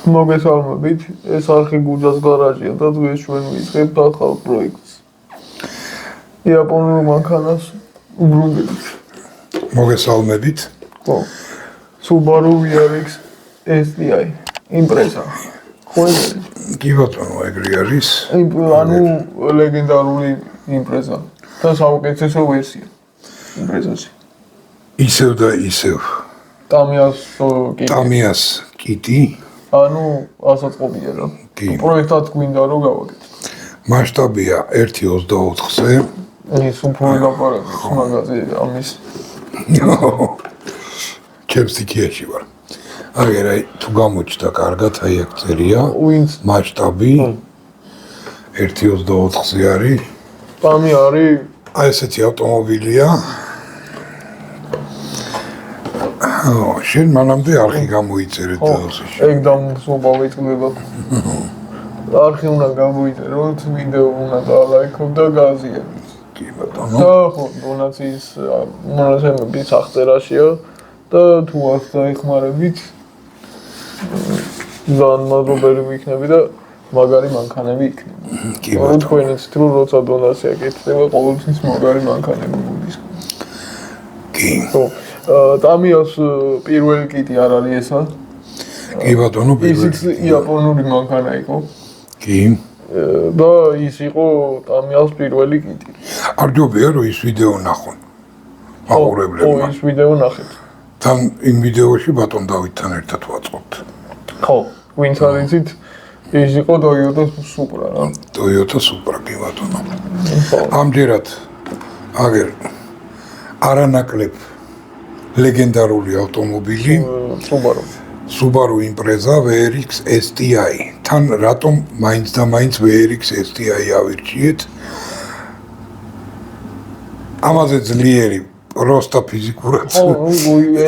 მოგესალმებით, ეს არხი გუჯას გარაჟია და დღეს ჩვენ ვიწყებთ ახალ პროექტს. იაპონურ მანქანას უბრუნდებით. მოგესალმებით. ხო. Subaru VRX STI იმპრეზა. ხო ეს? კი ბატონო, ეგრე არის. ანუ ლეგენდარული იმპრეზა და საუკეთესო ვერსია იმპრეზაში. ისევ და ისევ. Tamias კიტი. ანუ ასაწყობია რა. პროექტად გვინდა რომ გავაკეთო. მასშტაბია 1.24-ზე. ის უფრო გაპარაკებს მაგაზე ამის. ჩემსტიკიაში ვარ. აგერაი თუ გამოჩნდა კარგად, აი აქ წერია. მასშტაბი 1.24-ზე არის. Tami არის აი ესეთი ავტომობილია. შენ მანამდე არხი გამოიწერეთ და ეგ დამსობა ვიტყდება. არხი უნდა გამოიწეროთ, ვიდეო უნდა დალაიქო და გააზიაროთ. კი ბატონო. და ხო, დონაციის მონაცემების აღწერაშია და თუ აქ დაიხმარებით ძალიან მადლობელი ვიქნები და მაგარი მანქანები იქნება. კი ბატონო. თქვენიც თუ როცა დონაცია გექნება, ყოველთვის მაგარი მანქანები მოდის. კი. ხო. Tamias პირველი კიტი არ არის ესა? კი ბატონო, ისიც იაპონური მანქანა იყო. კი. და ის იყო Tamias პირველი კიტი. არ ჯობია რომ ის ვიდეო ნახონ. მაყურებლებმა. ხო, ის ვიდეო ნახეთ. თან იმ ვიდეოში ბატონ დავითთან ერთად ვაწყობთ. ხო, ვინც არ იცით, ის იყო Toyota Supra რა. Toyota Supra კი ბატონო. ამჯერად აგერ არანაკლებ ლეგენდარული ავტომობილი Subaru Impreza VRX STI. თან რატომ მაინც და მაინც VRX STI ავირჩიეთ? ამაზე ძლიერი პროსტა ფიზიკურად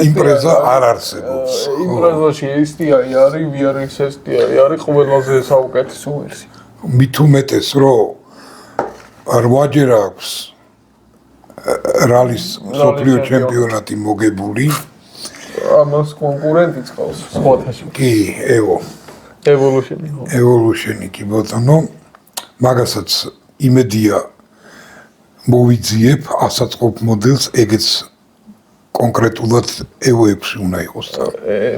Impreza არ არსებობს. Imprezaში STI არის, VRX STI არის ყველაზე საუკეთესო ვერსია. მით უმეტეს რომ 8-ჯერ აქვს რალის მსოფლიო ჩემპიონატი მოგებული. ამას კონკურენტიც ყავს სხვათაშორის. კი, Evolution-ი კი ბატონო. მაგასაც იმედია მოვიძიებ ასაწყობ მოდელს, ეგეც კონკრეტულად Evo 6 უნდა იყოს და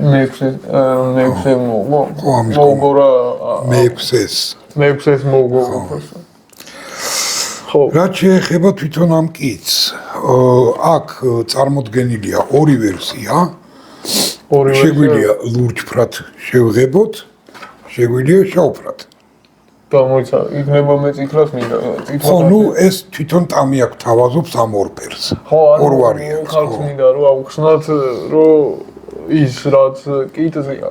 მე-6 მოგო. ხო, ამის მოგორა მე-6 მოგო. ხო. რაც შეეხება თვითონ ამ კიტს, აქ წარმოდგენილია ორი ვერსია. შეგვიძლია ლურჯფრად შევღებოთ, შეგვიძლია შავფრად. გამოიცა, იქნება მეწითლად მინდა. ხო, ნუ ეს თვითონ Tami აქ თავაზობს ამ ორ ფერს. ორ ვარიანტს. ხალხს მინდა რომ აუხსნათ, რომ ის რაც კიტზეა.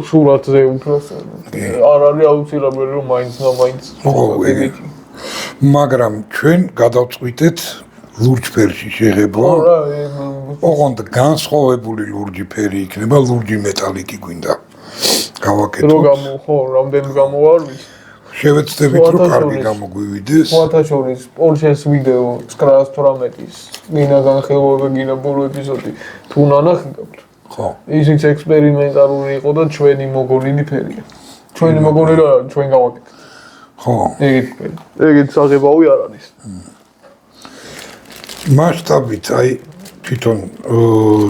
სურათზე უბრალოდ არ არის აუცილებელი რომ მაინც და მაინც მაგრამ ჩვენ გადავწყვიტეთ ლურჯ ფერში შეღებვა. ოღონდ განსხვავებული ლურჯი ფერი იქნება, ლურჯი მეტალიკი გვინდა. გავაკეთოთ. რამდენი გამოვარვით? შევეცდებით რომ კარგი გამოგვივიდეს. სხვათაშორის Porsche-ს ვიდეო 918-ის გინა განხილვება, გინა ბოლო ეპიზოდი თუ ნანახებთ. ხო. ისიც ექსპერიმენტალური იყო და ჩვენი მოგონილი ფერია. ჩვენი მოგონილი რა, ჩვენ გავაკეთეთ. ხო. ეგეთ საღებავი არ არის. მასშტაბით აი თვითონ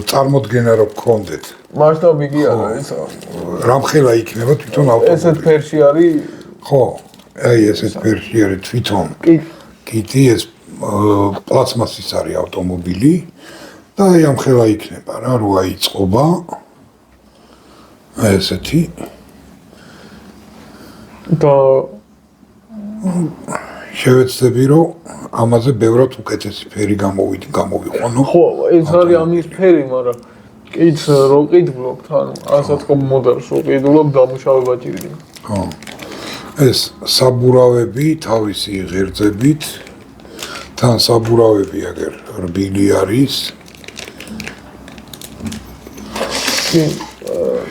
წარმოდგენა რო გქონდეთ. მასშტაბი კი არა ეს. რამხელა იქნება თვითონ ავტომობილი. ესეთ ფერში არის? ხო, აი ესეთ ფერში არის თვითონ. კიტი ეს პლასმასის არის ავტომობილი და აი ამხელა იქნება რა, რო აიწყობა. აი ესეთი. და შევეცდები რომ ამაზე ბევრად უკეთესი ფერი გამოვიყონო. ხო, ეს არის ამის ფერი, მაგრამ კიც რო ყიდულობთ, ანუ ასაწყობ მოდელს რო ყიდულობთ, დამუშავება ჭირდება. ხო. ეს საბურავები თავისი ღერძებით, თან საბურავები აგერ რბილი არის.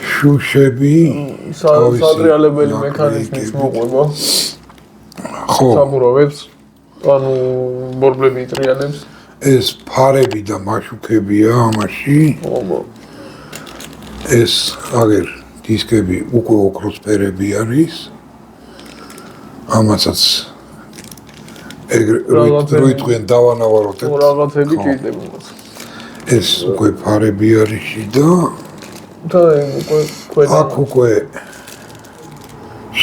შუშები, სატრიალებელი მექანიზმის მოყვება. ხო. საბურავებს, ანუ ბორბლები იტრიალებს. ეს ფარები და მაშუქებია ამაში. ეს აგერ დისკები უკვე ოქროსფერები არის. ამასაც როიტყვიან დავანავაროთ. რაღაცები ჭირდება მას. ეს უკვე ფარები არის შიდა. და უკვე ქვედა აქ უკვე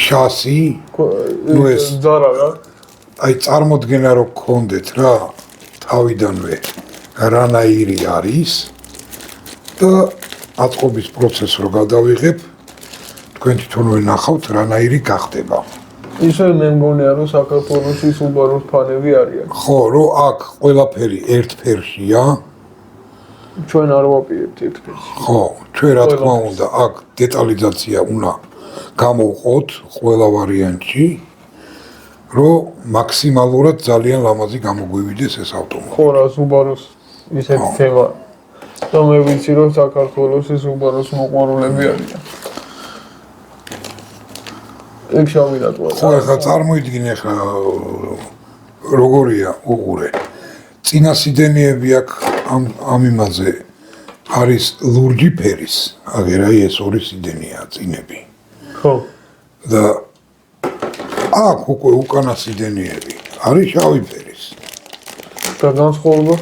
შასი, ნუ ეს ზარა რა. აი წარმოდგენა რო გქონდეთ რა, თავიდანვე რანაირი არის და აწყობის პროცესს რო გადავიღებ, თქვენ თვითონვე ნახავთ რანაირი გახდება. ისე მე მგონია რომ საქართველოში Subaru-ს ფანები არიან. ხო, რომ აქ ყველაფერი ერთ ფერშია. ჩვენ არ ვაპირებთ ერთ ფერში. ხო, ჩვენ რა თქმა უნდა, აქ დეტალიზაცია უნდა გამოვყოთ ყველა ვარიანტში, რომ მაქსიმალურად ძალიან ლამაზი გამოგვივიდეს ეს ავტომობილი. ხო რა Subaru-ს ისეთი თემა. და მე ვიცი რომ საქართველოში Subaru-ს მოყვარულები არიან. ეგ შავი რატოა? ხო, ახლა წარმოიდგინე ახლა როგორია უყურე. წინა სიდენეები აქ ამ იმაზე არის ლურჯი ფერის. აგერა ეს ორი სიდენეა წინები. ხო. და აქ უკვე უკანა სიდენეები არის შავი ფერის. და განსხვავება?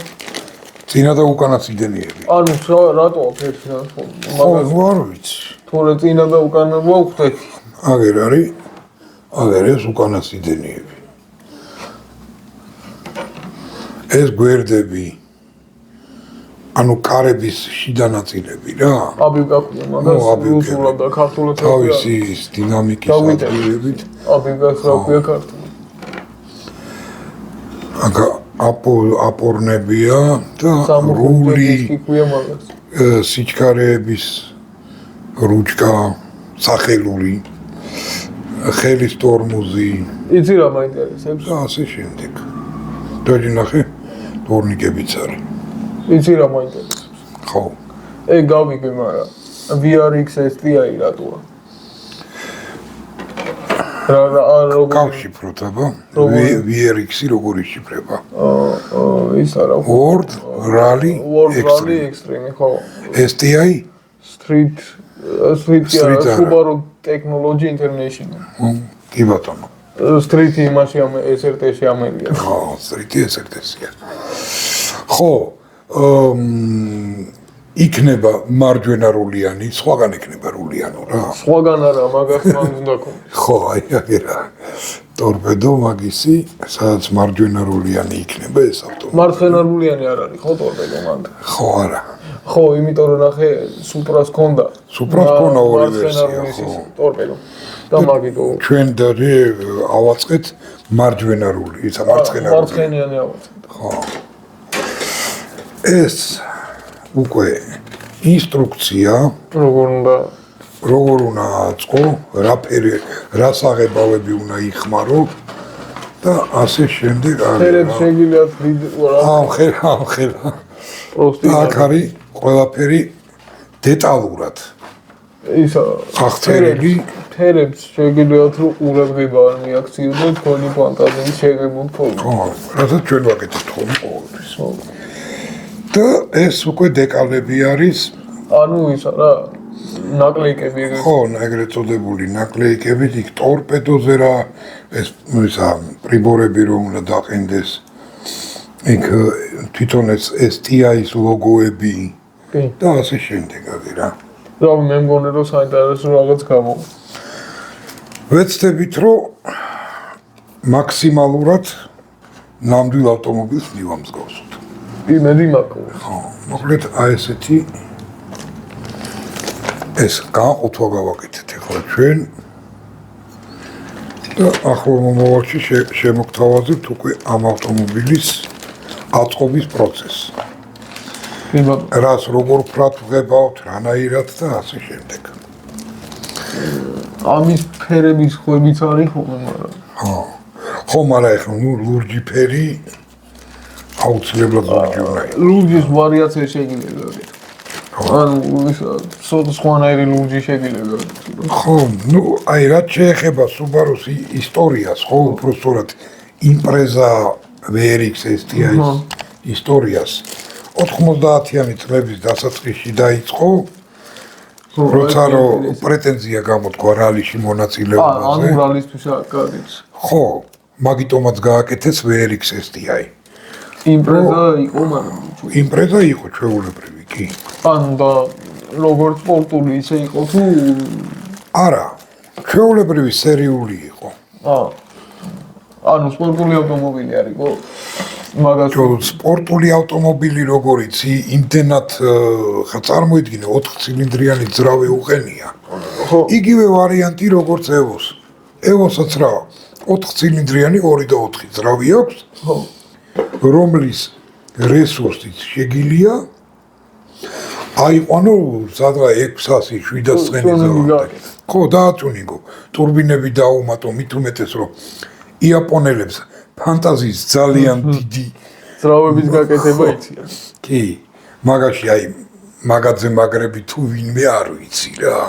წინა და უკანა სიდენეები. ანუ რატოა ფერში განსხვავება? ხო, ნუ არ ვიცი. თორე წინა და უკანა მოვხვდეთ. აგერ არის აგერ ეს უკანა სიდენეები. ეს გვერდები ანუ კარების შიდა ნაწილები რა. აბივკა ქვია მაგას რუსულად და ქართულად თავისი დინამიკის ადგილებით. აბივკას რა ქვია ქართულად? აკა აპორნებია და რული კი ქვია მაგას. სიჩქარეების რუჩკა, სახელური, ხელის ტორმუზი იცი რა მაინტერესებს? და ასე შემდეგ. დადი ნახე, ტურნიკებიც არის. იცი რა მაინტერესებს? ხო. ეგ გავიგე, მაგრამ VRX STI რატოა? რა გავშიფროთ აბა. VRX-ი როგორ იშიფრება? ის არა. World Rally Extreme, ხო. STI Street Subaru Technology International. კი ბატონო. Street იმაში SRT-ში ამერია. ხო, Street SRT-ია. ხო, იქნება მარჯვენა რულიანი, სხვაგან იქნება რულიანო რა. სხვაგან არა, მაგას მან უნდა ქონდეს. ხო, აი აგერა. ტორპედო მაგისი, სადაც მარჯვენა რულიანი იქნება ეს ავტომობილი. მარცხენა რულიანი არ არის, ხო ტორპედო მანდ. ხო, არა. ხო, იმიტომ რომ ნახე Supra-ს ქონდა. Supra-ს ქონდა ორი ვერსია, ხო. ტორპედო. და მაგიტო. ჩვენ დადე ავაწყეთ მარჯვენა რული, ისა მარცხენა რული. მარცხენიანი ავაწყეთ. ხო. ეს უკვე ინსტრუქცია, როგორ უნდა აწყო, რა ფერი, რა საღებავები უნდა იხმარო და ასე შემდეგ არის. ფერებს შეგიძლიათ ამხელა. აქ არის ყველაფერი დეტალურად. ისა აღწერილი ფერებს შეგიძლიათ რომ ყურებდება არ მიაქციოდეთ თქვენი ფანტაზიის შეგებულ ფორმას. ხო, რასაც ჩვენ ვაკეთებთ ხოლმე ყოველთვის. და ეს უკვე დეკალები არის. ანუ ისა რა ნაკლეიკები ეგრეთ. ხო, ეგრეთ წოდებული ნაკლეიკები, იქ ტორპედოზე რა ეს ისა პრიბორები რომ უნდა დაყენდეს. იქ თვითონ ეს STI-ის ლოგოები და ასე შემდეგ აგერა. რა მე მგონი რომ საინტერესო რაღაც გამოვა. ვეცდებით რომ მაქსიმალურად ნამდვილ ავტომობილს მივამსგავსოთ. იმედი მაქვს. ხო, მოკლედ აი ესეთი ეს გაყოთვა გავაკეთეთ ახლა ჩვენ და ახლა მომავალში შემოგთავაზებთ უკვე ამ ავტომობილის აწყობის პროცესს. რას როგორ ფრათ ვღებავთ, რანაირად და ასე შემდეგ. ამის ფერების ხვებიც არის ხოლმე, მაგრამ ხო, მაგრამ ახლა ნუ ლურჯი ფერი აუცილებლად ლურჯი უნდა იყოს. ლურჯის ვარიაცია შეიძლება გქონდეს. ანუ ის სხვანაირი ლურჯი შეიძლება გქონდეს. ხო, ნუ აი რაც შეეხება Subaru-ს ისტორიას, ხო, უბრალოდ იმპრეზა VRX STI-ის ისტორიას 90-იანი წლების დასაწყისში დაიწყო როცა რომ პრეტენზია გამოთქვა რალიში მონაწილეობაზე. ანუ რალისთვის აკეთებს. ხო, მაგიტომაც გააკეთეს VRX STI. იმპრეზა იყო, მაგრამ იმპრეზა იყო ჩვეულებრივი, კი. ანუ და როგორც სპორტული ისე იყო თუ არა, ჩვეულებრივი სერიული იყო. ანუ სპორტული ავტომობილი არ იყო. მაგას სპორტული ავტომობილი როგორიც იმდენად ხა წარმოიდგინე 4 ცილინდრიანი ძრავი უყენია. იგივე ვარიანტი როგორც ევოს. ევოსაც რა 4 ცილინდრიანი 2 და 4 ძრავი აქვს. რომლის რესურსით შეგილია აიყვანო სადღა 600 700 წელი. ხო, დააწუნიგო. ტურბინები დაუმატო, მით უმეტეს რომ იაპონელებს ფანტაზიის ძალიან დიდი ძრავების გაკეთება იციან. კი, მაგაში აი მაგაძე მაგრები თუ ვინმე არ ვიცი რა.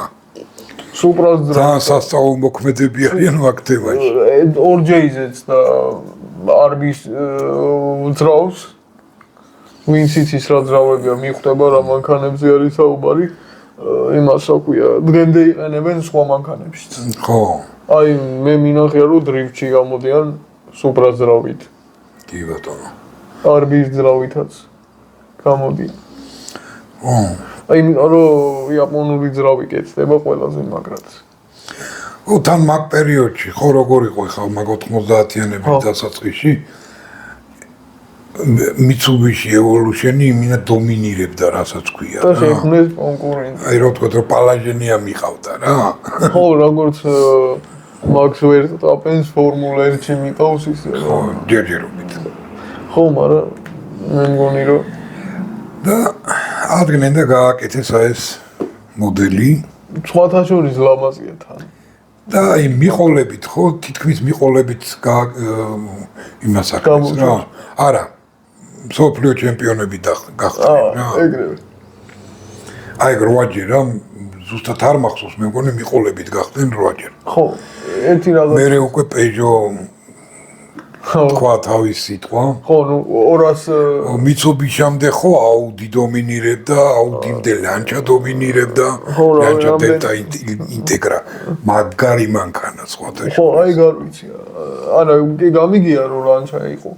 სუპრას ძალიან სასწაულ მოქმედები არიან მაგ თემაში. ორჯეიზეც და არბის ძრავს ვინც იცის რა ძრავებია მიხვდება რა მანქანებზე არის საუბარი იმას აქვია დღემდე იყენებენ სხვა მანქანებშიც. ხო. აი მე მინახია რომ დრიფტში გამოდიან სუპრას ძრავით. კი ბატონო. არბის ძრავითაც გამოდიან. ო. აი რომ იაპონური ძრავი კეთდება ყველაზე მაგრად. თან მაგ პერიოდში ხო როგორ იყო ხა მაგ 90-იანების დასაწყისში Mitsubishi Evolution იმინა დომინირებდა რასაც ქვია და შექმნეს კონკურენტი. აი რო თქვა რომ პალაჟენია მიყავდა რა. ხო როგორც Max Verstappen's Formula 1-ში მიყავს ისე. ხო, ჯერჯერობით. ხო, მაგრამ მე მგონი რომ და ადგენენ და გააკეთეს ეს მოდელი. სხვათა შორის ლამაზია თან. და აი მიყოლებით ხო, თითქმის მიყოლებით იმას აკეთეს რა. არა. მსოფლიო ჩემპიონები გახდნენ რა. ეგრევე. აი 8-ჯერ რა ზუსტად არ მახსოვს მე მგონი მიყოლებით გახდნენ 8-ჯერ. ხო, ერთი რაღაც მე უკვე Peugeot თქვა თავის სიტყვა. ხო, ნუ 200 Mitsubishi-მდე ხო Audi დომინირებდა, Audi-მდე Lancia დომინირებდა, Lancia Delta Integra, მაგარი მანქანა სხვათა შორის. ხო, აი გარვიცი. არა, კი გამიგია რომ Lancia იყო.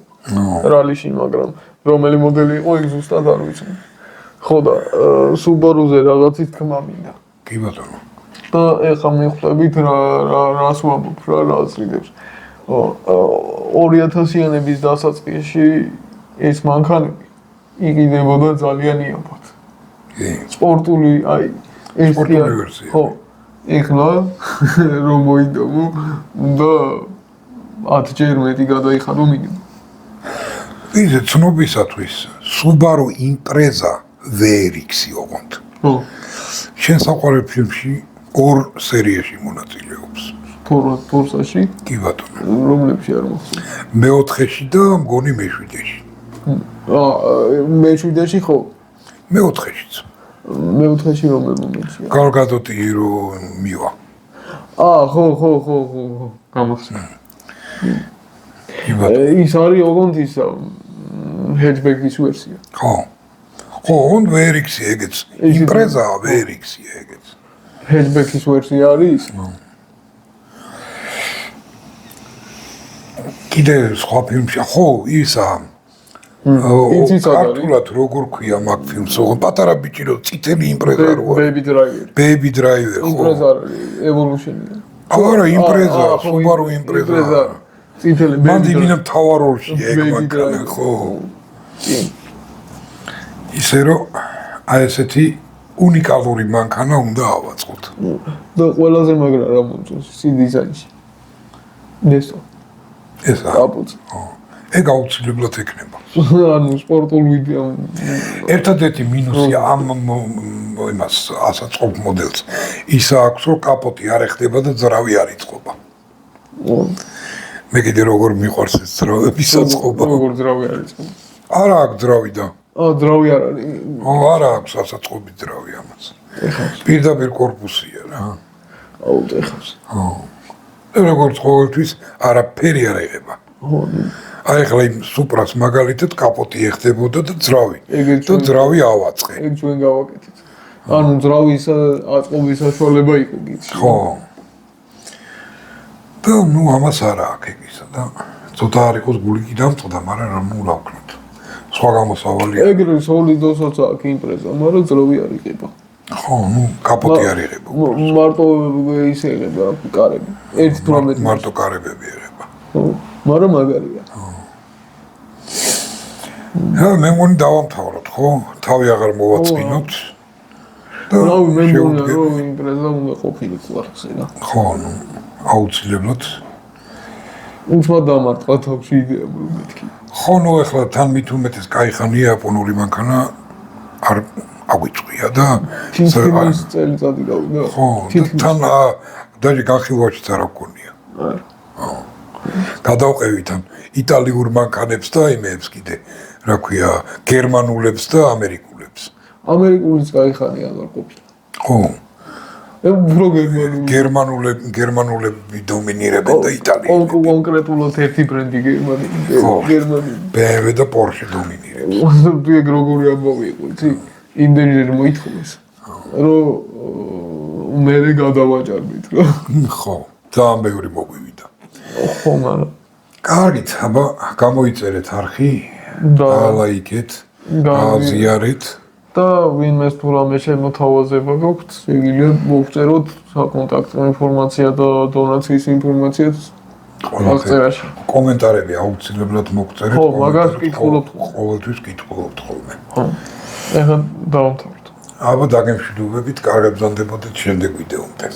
რალიში, მაგრამ რომელი მოდელი იყო იქ ზუსტად არ ვიცი. ხო და Subaru-ზე რაღაცის თქმა მინდა. კი ბატონო. და ეხლა მიხვდებით რას ვამბობ რა აზრიდებს. 2000-იანების დასაწყისში ეს მანქანები იყიდებოდა ძალიან იაფად. კი. სპორტული, აი ეს სპორტული ვერსია. ხო. ეხლა რომ მოიდომო, უნდა 10-ჯერ მეტი გადაიხადო მინიმუმ. ისე ცნობისათვის Subaru Impreza VRX-ი ოღონდ. ხო. შენ საყვარელ ფილმში 2 სერიაში მონაწილეობს. ფორსაში? კი ბატონო. რომლებში არ მოხდა? მე-4-ში და მგონი მე-7-ში. მე-7-ში ხო? მე-4-შიც. მე-4-ში რომელ მომენტშია? Gal Gadot-ი რო მივა. ხო. გამახსენე. კი ბატონო. ის არის ოღონდ ის hatchback-ის ვერსია. ხო. ხო, on VRX-ი ეგეც. Impreza VRX-ი ეგეც. hatchback-ის ვერსია არის? კიდე სხვა ფილმში ხო ისა ქართულად როგორ ქვია მაგ ფილმს ოღონდ პატარა ბიჭი რო წითელი იმპრეზა რო Baby Driver ხო იმპრეზა Evolution-ია. არა იმპრეზა Subaru იმპრეზა წითელი მანდი ვინა მთავარ როლში ეგ მანქანა ხო ისე რომ აი ესეთი უნიკალური მანქანა უნდა ავაწყოთ და ყველაზე მაგრა რა მომწონს სი დიზაინში ნესტო ეს კაპუც. ეგ აუცილებლად ექნება. ანუ სპორტული ერთადერთი მინუსი ამ იმას ასაწყობ მოდელს ის აქვს რომ კაპოტი არ ეხდება და ძრავი არ იწყობა. მე კიდე როგორ მიყვარს ეს ძრავების საწყობა. როგორ ძრავი არ იწყობა? არა აქვს ძრავი და. ძრავი არ არის. არა აქვს ასაწყობი ძრავი ამას. პირდაპირ корпуსია რა. ეხავს. როგორც ყოველთვის არაფერი არ იღება. აი ხლა იმ სუპრას მაგალითად კაპოტი ეხდებოდა და ძრავი. და ძრავი ავაწყე. ეგ ჩვენ გავაკეთეთ. ანუ ძრავის აწყობის საშუალება იყო გიცი. ხო. და ნუ ამას არა აქ ისა და ცოტა არ იყოს გული კი დამწყდა, მაგრამ რა ნუ რა ვქნათ. სხვა გამოსავალია. ეგრე სოლიდოსაც აქ იმპრეზა, მაგრამ ძრავი არ იყება. ხო, ნუ კაპოტი არ იღება. მარტო ისე იღება კარები. 1.18 მარტო კარებები იღება. ხო, მაგრამ მაგარია. მე მგონი დავამთავროთ, ხო? თავი აღარ მოვაწყინოთ. რავი, მე მგონია რომ იმპრეზა უნდა ყოფილიყო ახლა. ხო, ნუ აუცილებლად. უშუალოდ დამარტყა თავში იდეა მეთქი. ხო, ნუ ახლა თან მით უმეტეს კაი ხანია იაპონური მანქანა არ აგვიწყვია და თითქმის წელიწადი გავიდა. ხო, თან დაჟე განხილვაშიც არ გქონია. გადავყევით ამ იტალიურ მანქანებს და იმებს კიდე, რა ქვია, გერმანულებს და ამერიკულებს. ამერიკულიც კაი ხანია არ ყოფილა. ხო. უფრო გერმანულები დომინირებენ და იტალია. კონკრეტულად ერთი ბრენდი გერმანული. BMW და Porsche დომინირებს. თუ ეგ როგორი ამბავი იყო, იცი? იმდენი ჯერ მოითხოვეს. რომ მე გადავაჭარბით რა. ხო, ძალიან ბევრი მოგვივიდა. ხო, მაგრამ კარგით, აბა გამოიწერეთ არხი, დაალაიქეთ, გააზიარეთ. და ვინმეს თუ რამე შემოთავაზება გაქვთ, შეგიძლია მოგწეროთ საკონტაქტო ინფორმაცია და დონაციის ინფორმაციაც აღწერაში. კომენტარები აუცილებლად მოგწერეთ. ხო, მაგას ვკითხულობთ. ყოველთვის ვკითხულობთ ხოლმე. ხო. ეხლა დავამთავროთ. აბა დაგემშვიდობებით, კარგად ბრძანდებოდეთ შემდეგ ვიდეომდე.